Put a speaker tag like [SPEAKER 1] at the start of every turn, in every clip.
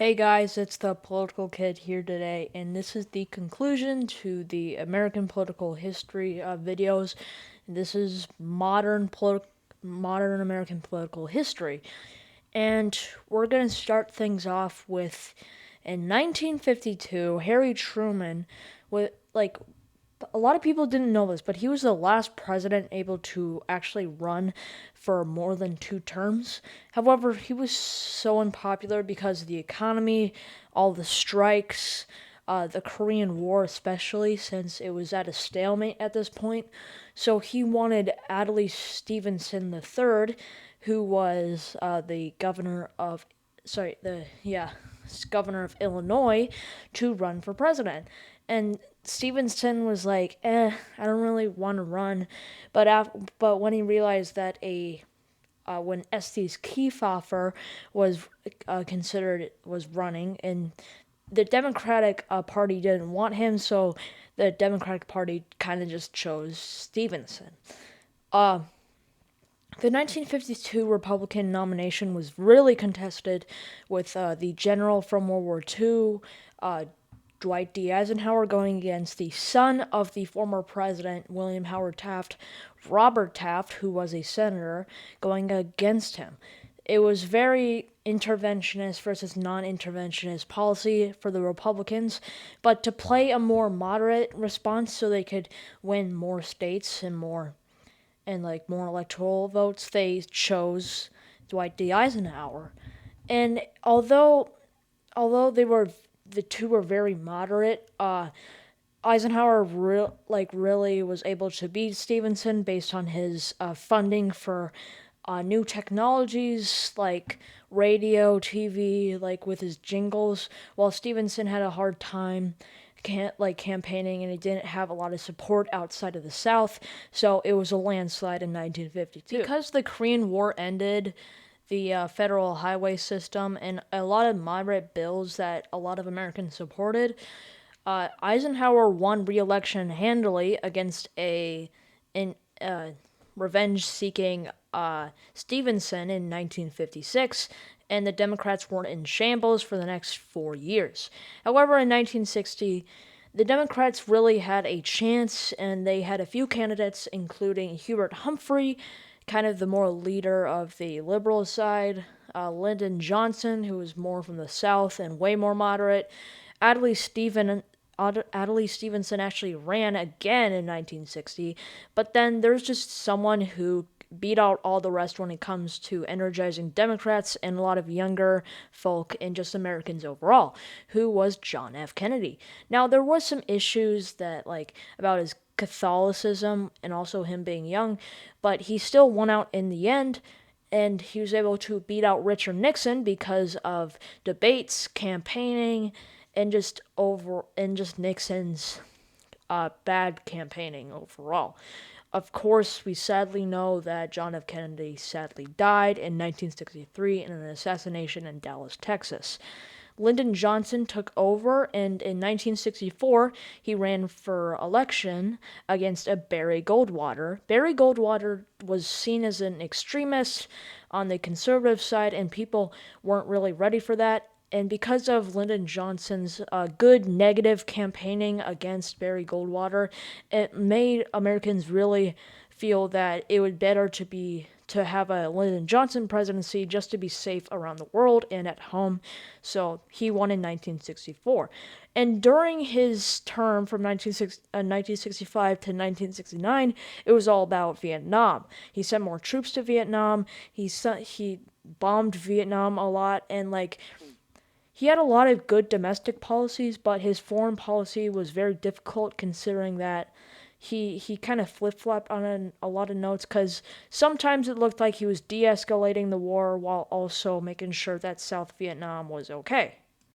[SPEAKER 1] Hey guys, it's the Political Kid here today, and this is the conclusion to the American political history videos. This is modern American political history, and we're gonna start things off with in 1952, Harry Truman, with a lot of people didn't know this, but he was the last president able to actually run for more than two terms. However, he was so unpopular because of the economy, all the strikes, the Korean War, especially since it was at a stalemate at this point. So he wanted Adlai Stevenson III, who was the governor of, governor of Illinois, to run for president. And Stevenson was like, I don't really want to run. But when he realized that when Estes Kefauver was was running, and the Democratic Party didn't want him, so the Democratic Party kind of just chose Stevenson. Uh, the 1952 Republican nomination was really contested, with the general from World War II, Dwight D. Eisenhower, going against the son of the former president, William Howard Taft, Robert Taft, who was a senator, going against him. It was very interventionist versus non-interventionist policy for the Republicans, but to play a more moderate response so they could win more states and more electoral votes, they chose Dwight D. Eisenhower. And although the two were very moderate, Eisenhower really was able to beat Stevenson based on his funding for new technologies like radio, TV, like with his jingles, while Stevenson had a hard time campaigning, and he didn't have a lot of support outside of the South, so it was a landslide in 1952. Because the Korean War ended, the federal highway system and a lot of moderate bills that a lot of Americans supported, Eisenhower won re-election handily against a in revenge-seeking Stevenson in 1956, and the Democrats were in shambles for the next 4 years. However, in 1960, the Democrats really had a chance, and they had a few candidates, including Hubert Humphrey, kind of the more leader of the liberal side, Lyndon Johnson, who was more from the South and way more moderate. Adlai Steven Adlai Stevenson actually ran again in 1960, but then there's just someone who beat out all the rest when it comes to energizing Democrats and a lot of younger folk and just Americans overall, who was John F. Kennedy. Now, there was some issues about his Catholicism and also him being young, but he still won out in the end, and he was able to beat out Richard Nixon because of debates, campaigning, and just Nixon's bad campaigning overall. Of course, we sadly know that John F. Kennedy sadly died in 1963 in an assassination in Dallas, Texas. Lyndon Johnson took over, and in 1964, he ran for election against a Barry Goldwater. Barry Goldwater was seen as an extremist on the conservative side, and people weren't really ready for that. And because of Lyndon Johnson's good negative campaigning against Barry Goldwater, it made Americans really feel that it would better to have a Lyndon Johnson presidency just to be safe around the world and at home. So he won in 1964. And during his term from 1965 to 1969, it was all about Vietnam. He sent more troops to Vietnam. He bombed Vietnam a lot, and he had a lot of good domestic policies, but his foreign policy was very difficult considering that he kind of flip-flopped on a lot of notes, because sometimes it looked like he was de-escalating the war while also making sure that South Vietnam was okay.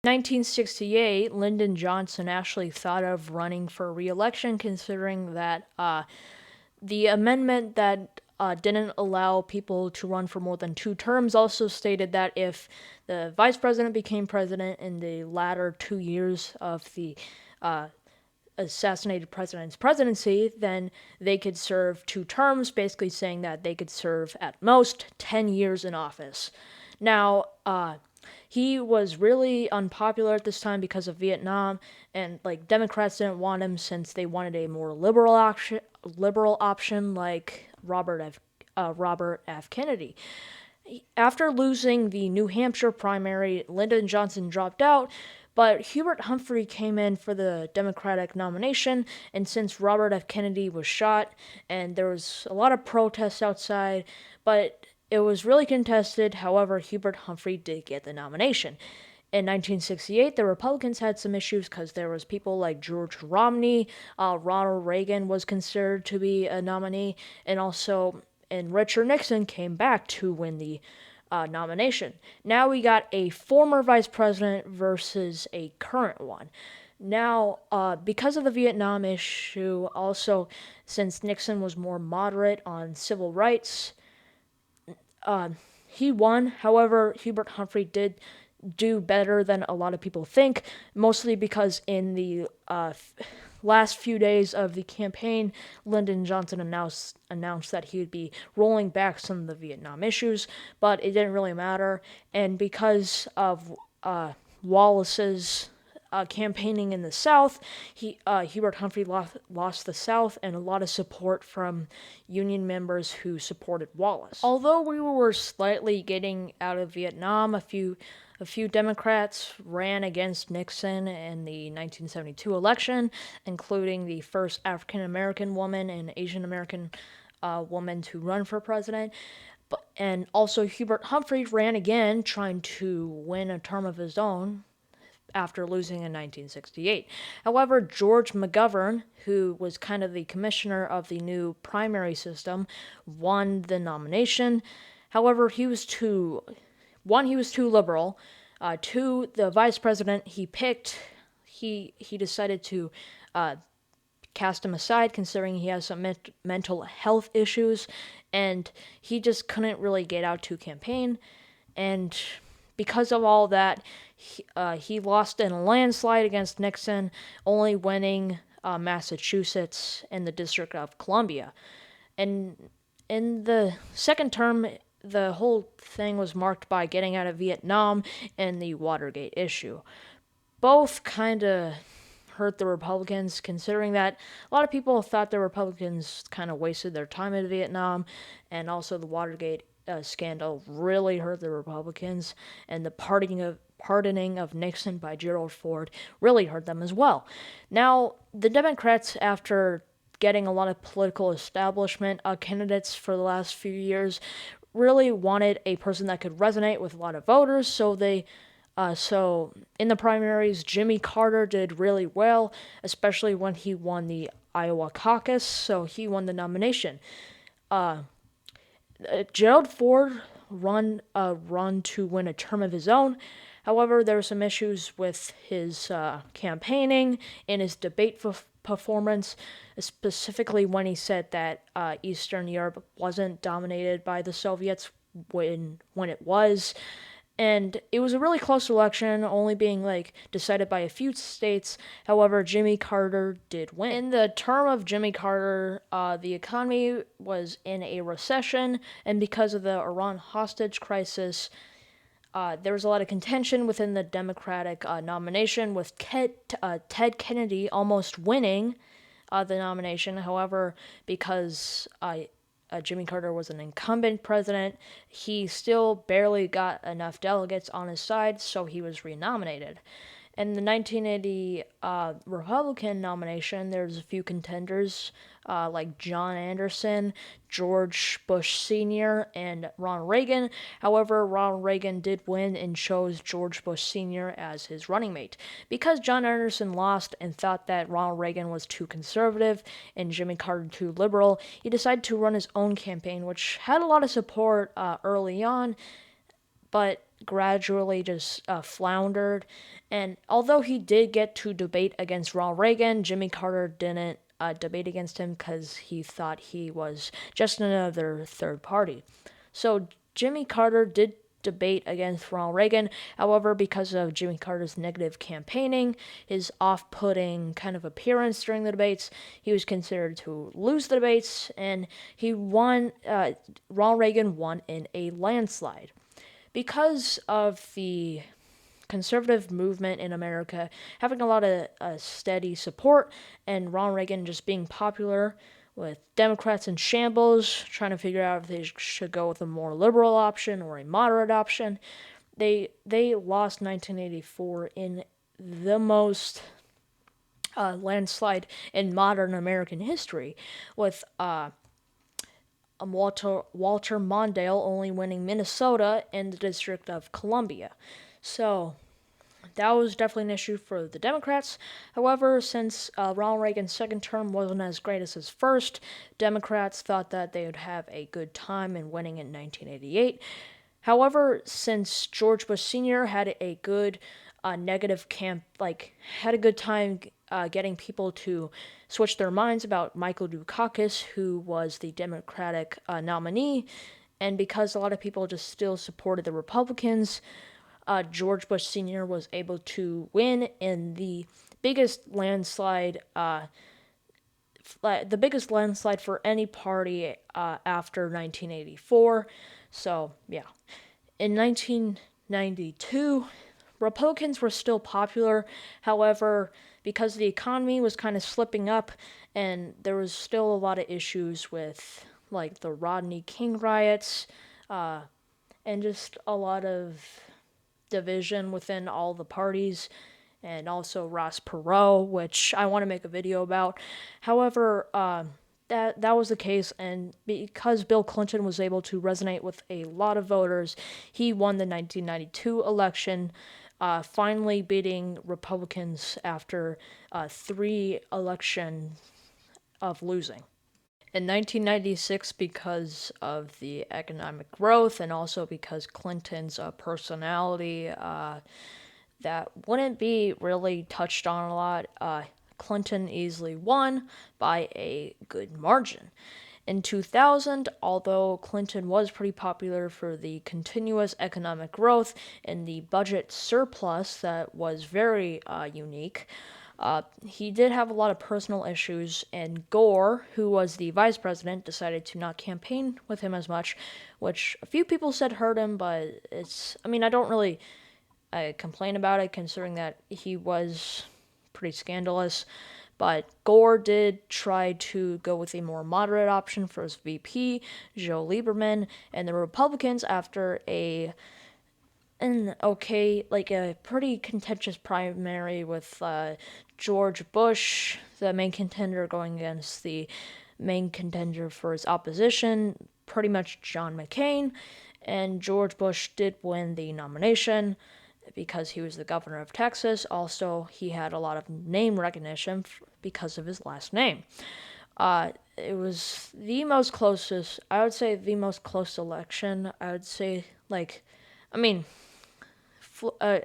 [SPEAKER 1] In 1968, Lyndon Johnson actually thought of running for re-election, considering that the amendment that didn't allow people to run for more than two terms also stated that if the vice president became president in the latter 2 years of the assassinated president's presidency, then they could serve two terms, basically saying that they could serve at most 10 years in office. Now, he was really unpopular at this time because of Vietnam, and like Democrats didn't want him since they wanted a more liberal option like Robert F. Kennedy. After losing the New Hampshire primary, Lyndon Johnson dropped out, but Hubert Humphrey came in for the Democratic nomination, and since Robert F. Kennedy was shot, and there was a lot of protests outside, but it was really contested. However, Hubert Humphrey did get the nomination. In 1968, the Republicans had some issues because there was people like George Romney, Ronald Reagan was considered to be a nominee, and Richard Nixon came back to win the nomination. Now we got a former vice president versus a current one. Now, because of the Vietnam issue, also since Nixon was more moderate on civil rights, he won. However, Hubert Humphrey did do better than a lot of people think, mostly because in the last few days of the campaign, Lyndon Johnson announced that he would be rolling back some of the Vietnam issues, but it didn't really matter. And because of Wallace's campaigning in the South, Hubert Humphrey lost the South and a lot of support from Union members who supported Wallace. Although we were slightly getting out of Vietnam, a few Democrats ran against Nixon in the 1972 election, including the first African American woman and Asian American woman to run for president. And also Hubert Humphrey ran again, trying to win a term of his own after losing in 1968. However, George McGovern, who was kind of the commissioner of the new primary system, won the nomination. However, he was too liberal. Two, the vice president he picked, he decided to cast him aside, considering he has some mental health issues, and he just couldn't really get out to campaign. And because of all that, he lost in a landslide against Nixon, only winning Massachusetts and the District of Columbia. And in the second term, the whole thing was marked by getting out of Vietnam and the Watergate issue. Both kind of hurt the Republicans, considering that a lot of people thought the Republicans kind of wasted their time in Vietnam, and also the Watergate scandal really hurt the Republicans, and the pardoning of Nixon by Gerald Ford really hurt them as well. Now, the Democrats, after getting a lot of political establishment candidates for the last few years, really wanted a person that could resonate with a lot of voters, so in the primaries, Jimmy Carter did really well, especially when he won the Iowa caucus, so he won the nomination. Gerald Ford run to win a term of his own. However, there were some issues with his campaigning and his debate performance, specifically when he said that Eastern Europe wasn't dominated by the Soviets when it was. And it was a really close election, only being decided by a few states. However, Jimmy Carter did win. In the term of Jimmy Carter, the economy was in a recession, and because of the Iran hostage crisis, there was a lot of contention within the Democratic nomination, with Ted Kennedy almost winning the nomination. However, because Jimmy Carter was an incumbent president, he still barely got enough delegates on his side, so he was renominated. In the 1980 Republican nomination, there's a few contenders like John Anderson, George Bush Sr., and Ronald Reagan. However, Ronald Reagan did win and chose George Bush Sr. as his running mate. Because John Anderson lost and thought that Ronald Reagan was too conservative and Jimmy Carter too liberal, he decided to run his own campaign, which had a lot of support early on, but gradually just floundered. And although he did get to debate against Ronald Reagan, Jimmy Carter didn't debate against him because he thought he was just another third party. So Jimmy Carter did debate against Ronald Reagan. However, because of Jimmy Carter's negative campaigning, his off-putting kind of appearance during the debates, he was considered to lose the debates, and he won. Ronald Reagan won in a landslide. Because of the conservative movement in America having a lot of steady support, and Ronald Reagan just being popular with Democrats in shambles, trying to figure out if they should go with a more liberal option or a moderate option. They lost 1984 in the most landslide in modern American history, with Walter Mondale only winning Minnesota and the District of Columbia. So that was definitely an issue for the Democrats. However, since Ronald Reagan's second term wasn't as great as his first, Democrats thought that they would have a good time in winning in 1988. However, since George Bush Sr. had a good had a good time getting people to switch their minds about Michael Dukakis, who was the Democratic nominee, and because a lot of people just still supported the Republicans, George Bush Sr. was able to win in the biggest landslide for any party after 1984. So, yeah. In 1992, Republicans were still popular. However, because the economy was kind of slipping up and there was still a lot of issues with like the Rodney King riots and just a lot of division within all the parties, and also Ross Perot, which I want to make a video about. However, that was the case, and because Bill Clinton was able to resonate with a lot of voters, he won the 1992 election, finally beating Republicans after 3 elections of losing. In 1996, because of the economic growth and also because Clinton's personality that wouldn't be really touched on a lot, Clinton easily won by a good margin. In 2000, although Clinton was pretty popular for the continuous economic growth and the budget surplus that was very unique, he did have a lot of personal issues, and Gore, who was the vice president, decided to not campaign with him as much, which a few people said hurt him, but I don't really complain about it considering that he was pretty scandalous. But Gore did try to go with a more moderate option for his VP, Joe Lieberman, and the Republicans, after a pretty contentious primary with George Bush, the main contender, going against the main contender for his opposition, pretty much John McCain, and George Bush did win the nomination because he was the governor of Texas. Also, he had a lot of name recognition because of his last name. It was the most closest, I would say, the most close election. I would say, an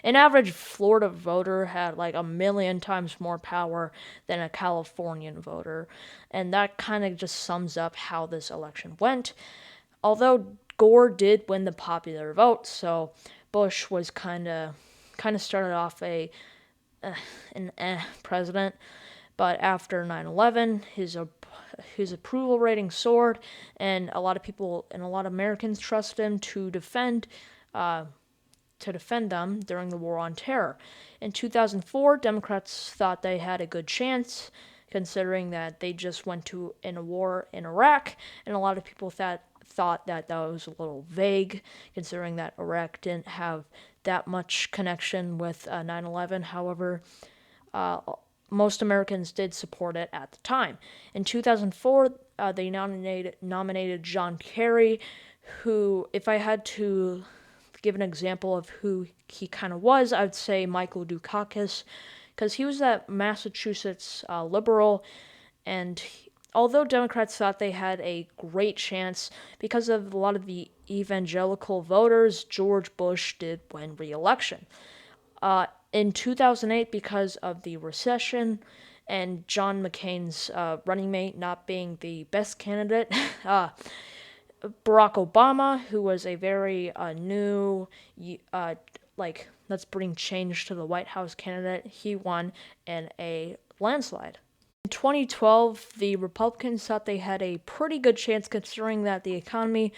[SPEAKER 1] average Florida voter had like a million times more power than a Californian voter, and that kind of just sums up how this election went. Although Gore did win the popular vote, so Bush was kind of started off an president, but after 9/11, his approval rating soared, and a lot of people and a lot of Americans trusted him to defend them during the War on Terror. In 2004, Democrats thought they had a good chance, considering that they just went to a war in Iraq, and a lot of people thought that was a little vague, considering that Iraq didn't have that much connection with 9/11. However, most Americans did support it at the time. In 2004, they nominated John Kerry, who, if I had to give an example of who he kind of was, I would say Michael Dukakis, because he was that Massachusetts liberal, and although Democrats thought they had a great chance, because of a lot of the evangelical voters, George Bush did win re-election. In 2008, because of the recession and John McCain's running mate not being the best candidate, Barack Obama, who was a very new, let's bring change to the White House candidate, he won in a landslide. In 2012, the Republicans thought they had a pretty good chance, considering that the economy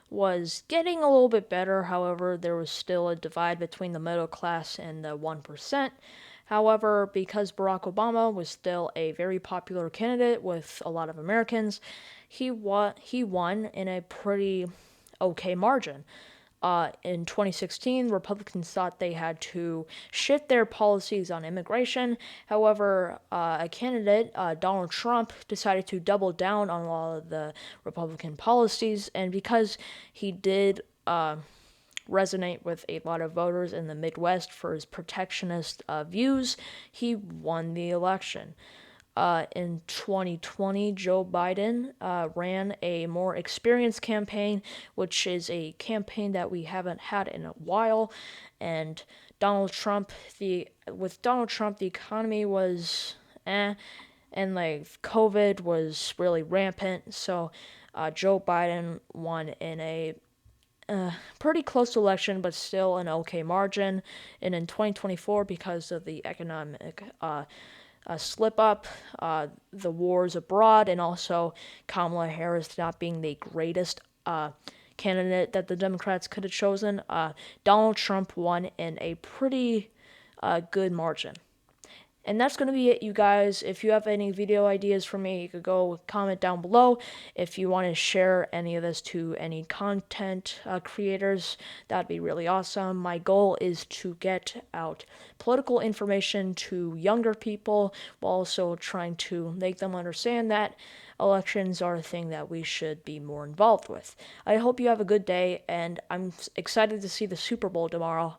[SPEAKER 1] was getting a little bit better. However, there was still a divide between the middle class and the 1%. However, because Barack Obama was still a very popular candidate with a lot of Americans, he won in a pretty okay margin. In 2016, Republicans thought they had to shift their policies on immigration. However, a candidate, Donald Trump, decided to double down on a lot of the Republican policies, and because he did resonate with a lot of voters in the Midwest for his protectionist views, he won the election. In 2020, Joe Biden ran a more experienced campaign, which is a campaign that we haven't had in a while. And with Donald Trump, the economy was and like COVID was really rampant. So Joe Biden won in a pretty close election, but still an okay margin. And in 2024, because of the economic slip up, the wars abroad, and also Kamala Harris not being the greatest candidate that the Democrats could have chosen, Donald Trump won in a pretty good margin. And that's going to be it, you guys. If you have any video ideas for me, you could go comment down below. If you want to share any of this to any content creators, that'd be really awesome. My goal is to get out political information to younger people while also trying to make them understand that elections are a thing that we should be more involved with. I hope you have a good day, and I'm excited to see the Super Bowl tomorrow.